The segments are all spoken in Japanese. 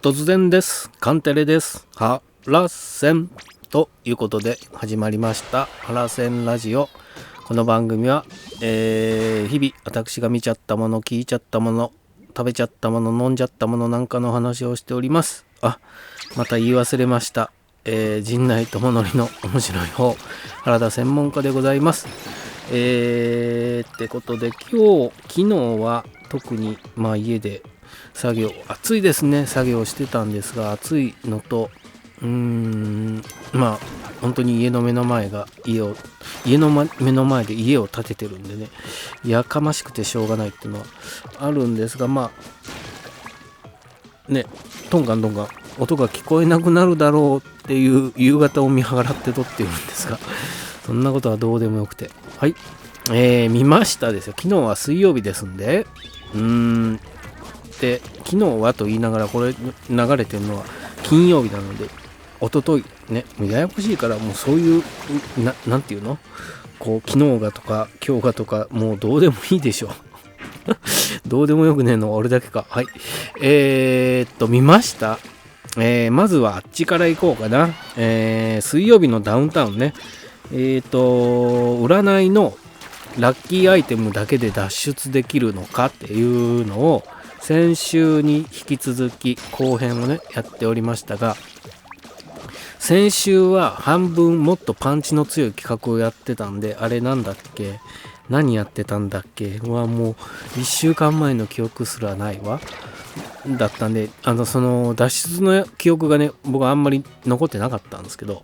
突然です。カンテレです。ハラセンということで始まりましたハラセンラジオ。この番組は、日々私が見ちゃったもの、聞いちゃったもの、食べちゃったもの、飲んじゃったものなんかの話をしております。また言い忘れました。陣内智則の面白い方、原田専門家でございます。ってことで昨日は特に家で暑いですね、作業してたんですが、暑いのと本当に家の目の前で家を建ててるんでね、やかましくてしょうがないっていうのはあるんですが、トンカントンカン音が聞こえなくなるだろうっていう夕方を見計らって撮っているんですが、そんなことはどうでもよくて、見ましたですよ。昨日は水曜日ですんで、で昨日はと言いながらこれ流れてるのは金曜日なので、一昨日ね、ややこしいからもうそういうなんていうの、こう昨日がとか今日がとかもうどうでもいいでしょどうでもよくねえのは俺だけか。見ました。まずはあっちから行こうかな。水曜日のダウンタウンね。占いのラッキーアイテムだけで脱出できるのかっていうのを先週に引き続き後編をねやっておりましたが、先週は半分もっとパンチの強い企画をやってたんで、あれなんだっけ、何やってたんだっけはもう1週間前の記憶すらないわだったんで、その脱出の記憶がね僕はあんまり残ってなかったんですけど、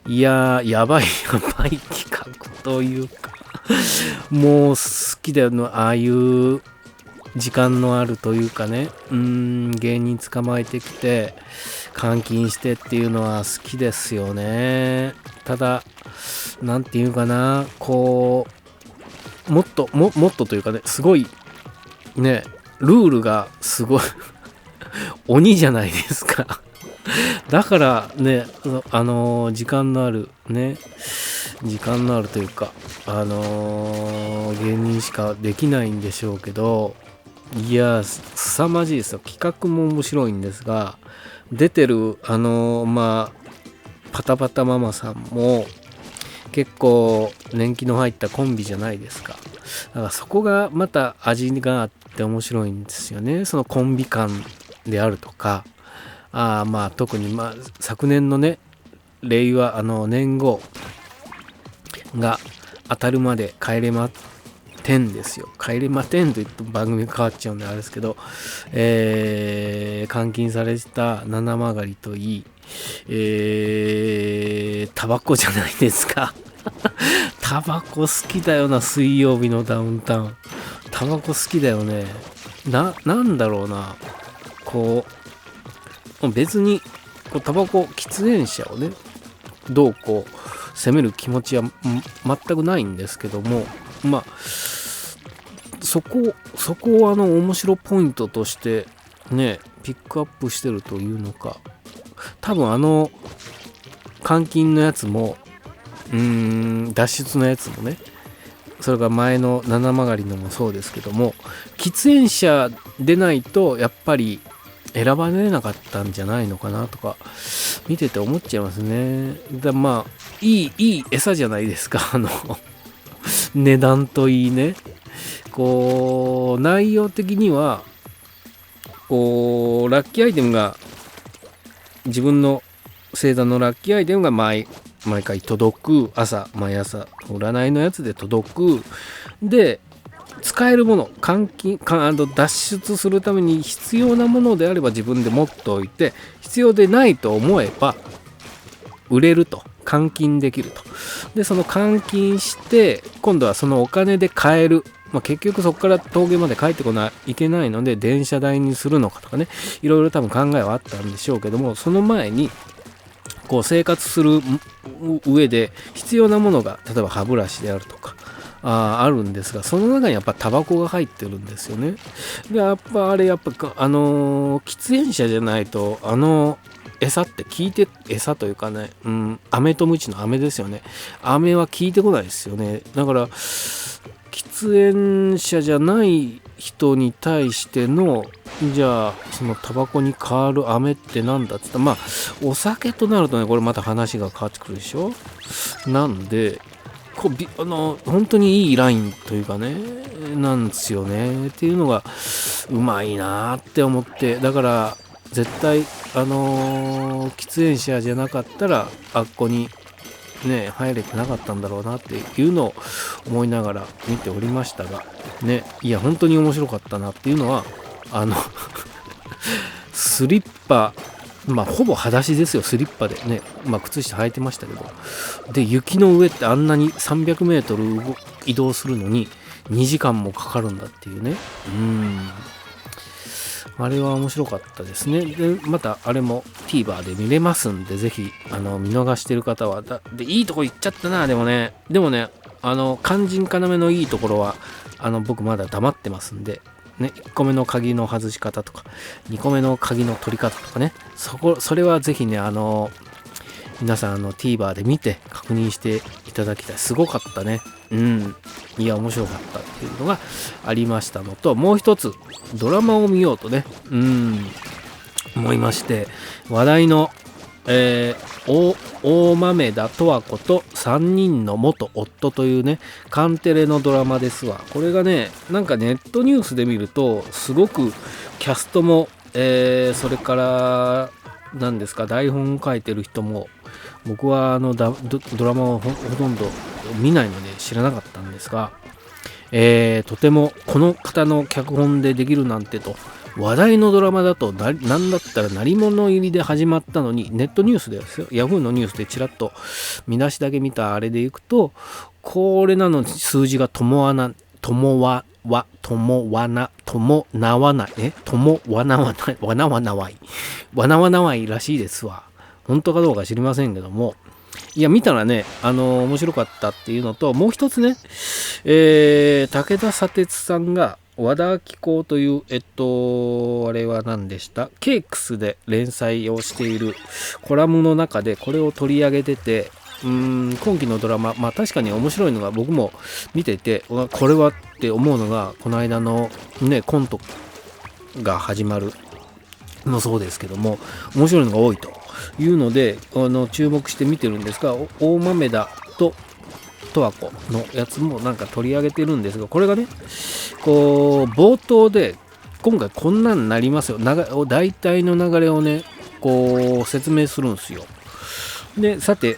やばい企画というかもう好きだよな、ああいう時間のあるというかね、芸人捕まえてきて監禁してっていうのは好きですよね。ただなんていうかな、こうもっとというかね、すごいね、ルールがすごい鬼じゃないですかだからね、時間のあるというか、芸人しかできないんでしょうけど、凄まじいですよ。企画も面白いんですが、出てるパタパタママさんも結構年季の入ったコンビじゃないですか。だからそこがまた味があって面白いんですよね。そのコンビ感であるとか、特に昨年のね、令和年号が当たるまで帰れま10ですよ。帰れま10と言って番組変わっちゃうんであれですけど、監禁されてた七曲りといい、タバコじゃないですかタバコ好きだよな。水曜日のダウンタウンタバコ好きだよね。なんだろうな、こう別にタバコ喫煙者をねどうこう責める気持ちは全くないんですけども、そこを面白ポイントとしてねピックアップしてるというのか、多分監禁のやつも脱出のやつもね、それが前の七曲りのもそうですけども、喫煙者でないとやっぱり選ばれなかったんじゃないのかなとか見てて思っちゃいますね。いい餌じゃないですか値段といいね、こう内容的にはこうラッキーアイテムが、自分の星座のラッキーアイテムが毎回届く、毎朝占いのやつで届く、で使えるもの、脱出するために必要なものであれば自分で持っておいて、必要でないと思えば売れると、換金できると。でその換金して今度はそのお金で買える、結局そこから峠まで帰ってこないけないので電車代にするのかとかね、いろいろ多分考えはあったんでしょうけども、その前にこう生活する上で必要なものが、例えば歯ブラシであるとかあるんですが、その中にやっぱタバコが入ってるんですよね。で喫煙者じゃないと餌って餌というかね、飴とムチの飴ですよね。飴は効いてこないですよね。だから喫煙者じゃない人に対しての、じゃあそのタバコに変わる飴ってなんだって言ったら、まあお酒となるとね、これまた話が変わってくるでしょ。なんでこう本当にいいラインというかね、なんですよねっていうのがうまいなって思って、だから絶対喫煙者じゃなかったらあっこにね入れてなかったんだろうなっていうのを思いながら見ておりましたがね、いや本当に面白かったなっていうのは、スリッパ、まあほぼ裸足ですよ、スリッパでね、まあ靴下履いてましたけど、で雪の上ってあんなに300メートル移動するのに2時間もかかるんだっていうね。あれは面白かったですね。でまたあれも TVer で見れますんで、ぜひ見逃してる方はでいいとこ行っちゃったな。でもね肝心要のいいところは僕まだ黙ってますんでね、1個目の鍵の外し方とか2個目の鍵の取り方とかね、それはぜひね皆さんTVer で見て確認していただきたい。すごかったね。いや面白かったっていうのがありましたのと、もう一つドラマを見ようとね思いまして、話題の、大豆田十和子と3人の元夫というねカンテレのドラマですわ。これがねなんかネットニュースで見るとすごくキャストも、それから何ですか、台本を書いてる人も、僕はドラマをほとんど見ないので知らなかったんですが、とてもこの方の脚本でできるなんてと話題のドラマだと、なんだったら鳴り物入りで始まったのに、ネットニュースですよ、ヤフーのニュースでちらっと見出しだけ見たあれでいくと、これなの数字がともわないらしいですわ。本当かどうか知りませんけども、いや見たらね面白かったっていうのと、もう一つね、武田砂鉄さんが和田アキ子というあれは何でした、ケークスで連載をしているコラムの中でこれを取り上げてて、今期のドラマ、まあ確かに面白いのが、僕も見ててこれはって思うのが、この間のねコントが始まるもそうですけども、面白いのが多いというので注目して見てるんですが、大豆田と十和子のやつもなんか取り上げてるんですが、これがねこう冒頭で今回こんなんなりますよ、大体の流れをねこう説明するんですよ。でさて、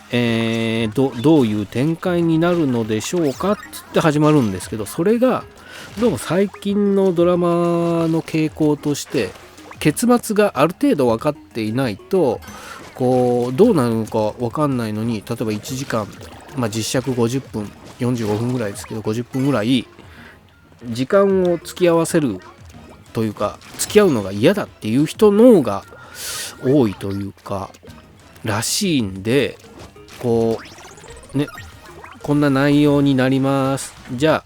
どういう展開になるのでしょうかって始まるんですけど、それがどうも最近のドラマの傾向として、結末がある程度分かっていないとこうどうなるのか分かんないのに、例えば1時間、実尺50分45分ぐらいですけど、50分ぐらい時間を付き合わせるというか、付き合うのが嫌だっていう人の方が多いというからしいんで、こんな内容になります、じゃ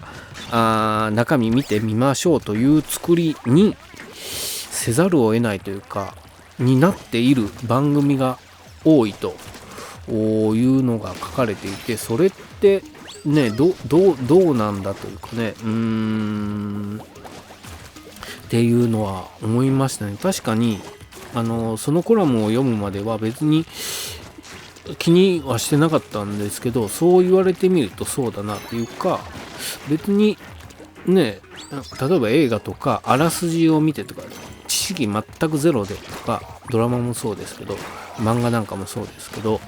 あ中身見てみましょうという作りにせざるを得ないというかになっている番組が多いというのが書かれていて、それってねどうなんだというかね、っていうのは思いましたね。確かにそのコラムを読むまでは別に気にはしてなかったんですけど、そう言われてみるとそうだなっていうか、別にね例えば映画とかあらすじを見てとか知識全くゼロでとか、ドラマもそうですけど漫画なんかもそうですけど、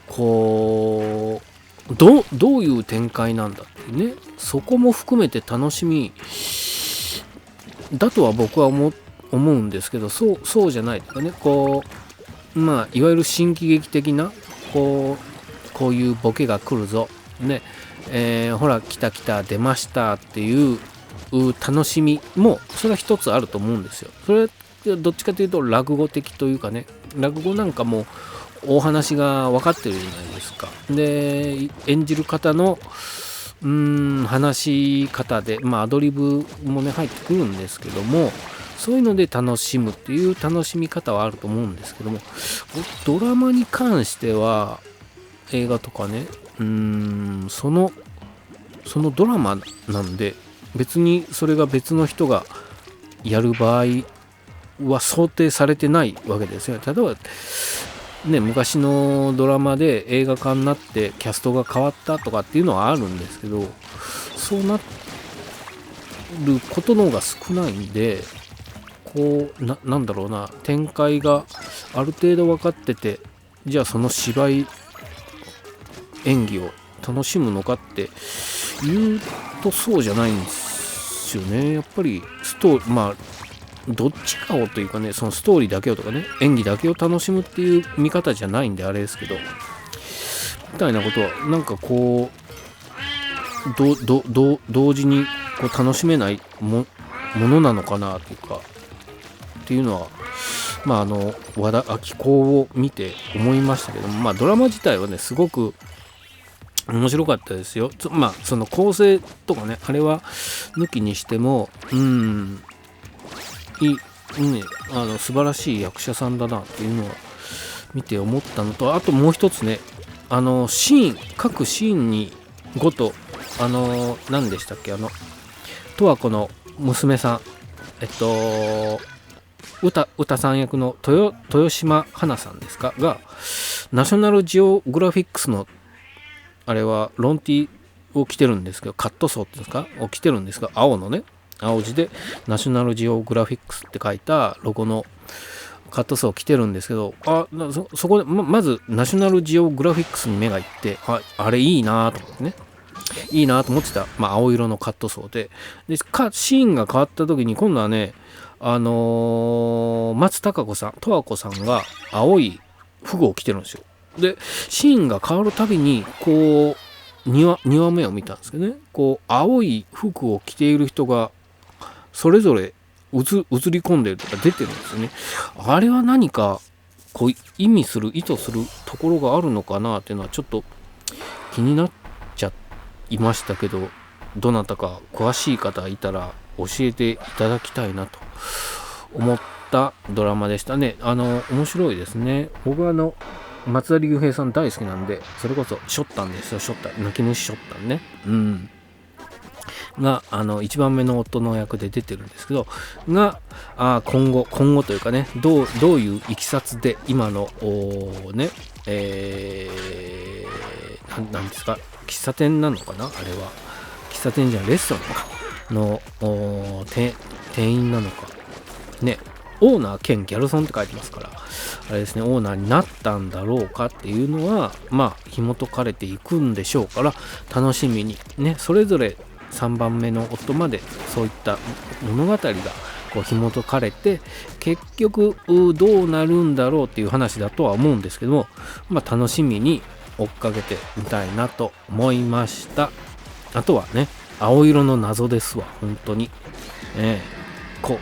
こうどういう展開なんだってね、そこも含めて楽しみだとは僕は思うんですけど、そうじゃないとかね、いわゆる新喜劇的なこういうボケが来るぞね、ほら来た出ましたっていう楽しみもそれは一つあると思うんですよ。それってどっちかというと落語的というかね、落語なんかも大話が分かってるじゃないですか。で演じる方の話し方でアドリブもね入ってくるんですけども、そういうので楽しむっていう楽しみ方はあると思うんですけども、ドラマに関しては映画とかねそのドラマなんで別にそれが別の人がやる場合は想定されてないわけですよ。例えばね、昔のドラマで映画化になってキャストが変わったとかっていうのはあるんですけど、そうなることの方が少ないんで、こうなんだろうな、展開がある程度分かってて、じゃあその芝居演技を楽しむのかって言うとそうじゃないんですよね。やっぱりまあどっちかをというかね、そのストーリーだけをとかね、演技だけを楽しむっていう見方じゃないんであれですけど、みたいなことはなんかこう同時にこう楽しめないものなのかなというかっていうのは、まあ和田アキ子を見て思いましたけども、まあドラマ自体はねすごく面白かったですよ。まあその構成とかね、あれは抜きにしてもね、素晴らしい役者さんだなっていうのを見て思ったのと、あともう一つね、各シーンにごと何でしたっけ、十和子の娘さん、歌さん役の豊島花さんですかが、ナショナルジオグラフィックスのあれはロンティを着てるんですけど、カットソーっていうんですかを着てるんですが、青字でナショナルジオグラフィックスって書いたロゴのカットソーを着てるんですけど、そこで まずナショナルジオグラフィックスに目がいって、あれいいなと思ってね、いいなと思ってた、青色のカットソーで、シーンが変わった時に今度はね、松たか子さん、十和子さんが青い服を着てるんですよ。でシーンが変わるたびにこう2話目を見たんですけどね、こう青い服を着ている人がそれぞれ映り込んでるとか出てるんですよね。あれは何かこう意図するところがあるのかなっていうのはちょっと気になっちゃいましたけど、どなたか詳しい方いたら教えていただきたいなと思ったドラマでしたね。面白いですね。僕は松田龍平さん大好きなんで、それこそショッタンですよ。泣き虫ショッタンね。が1番目の夫の役で出てるんですけど、が今後というかね、どういういきさつで今のね、なんですか、喫茶店なのかな、あれは喫茶店じゃレストランの店員なのかね、オーナー兼ギャルソンって書いてますから、あれですね、オーナーになったんだろうかっていうのは紐解かれていくんでしょうから、楽しみにね、それぞれ3番目の夫までそういった物語がこう紐解かれて、結局どうなるんだろうっていう話だとは思うんですけども、楽しみに追っかけてみたいなと思いました。あとはね、青色の謎ですわ、本当に、考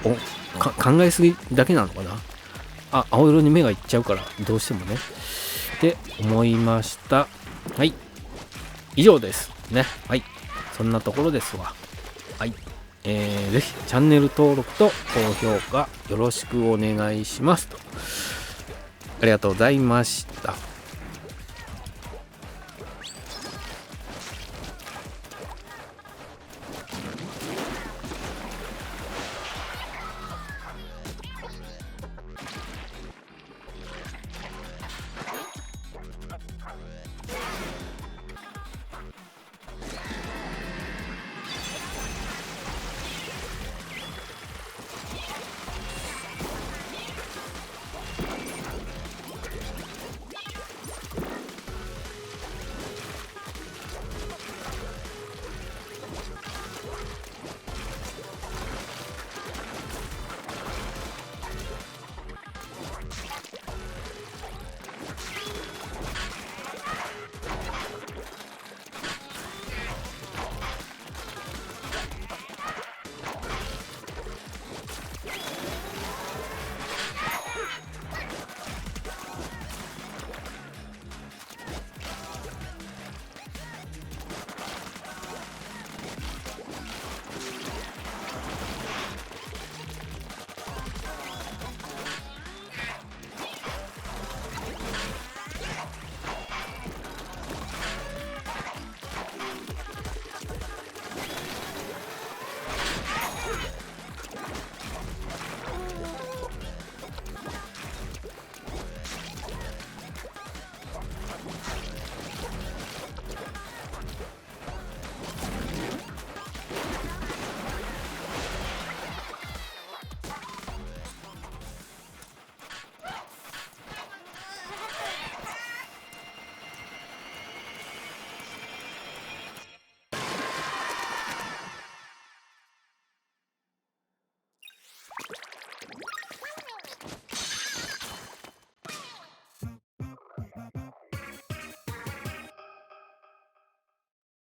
えすぎだけなのかな。青色に目がいっちゃうからどうしてもねって思いました。はい、以上ですね。はい、そんなところですわ。はい、ぜひチャンネル登録と高評価よろしくお願いしますと。ありがとうございました。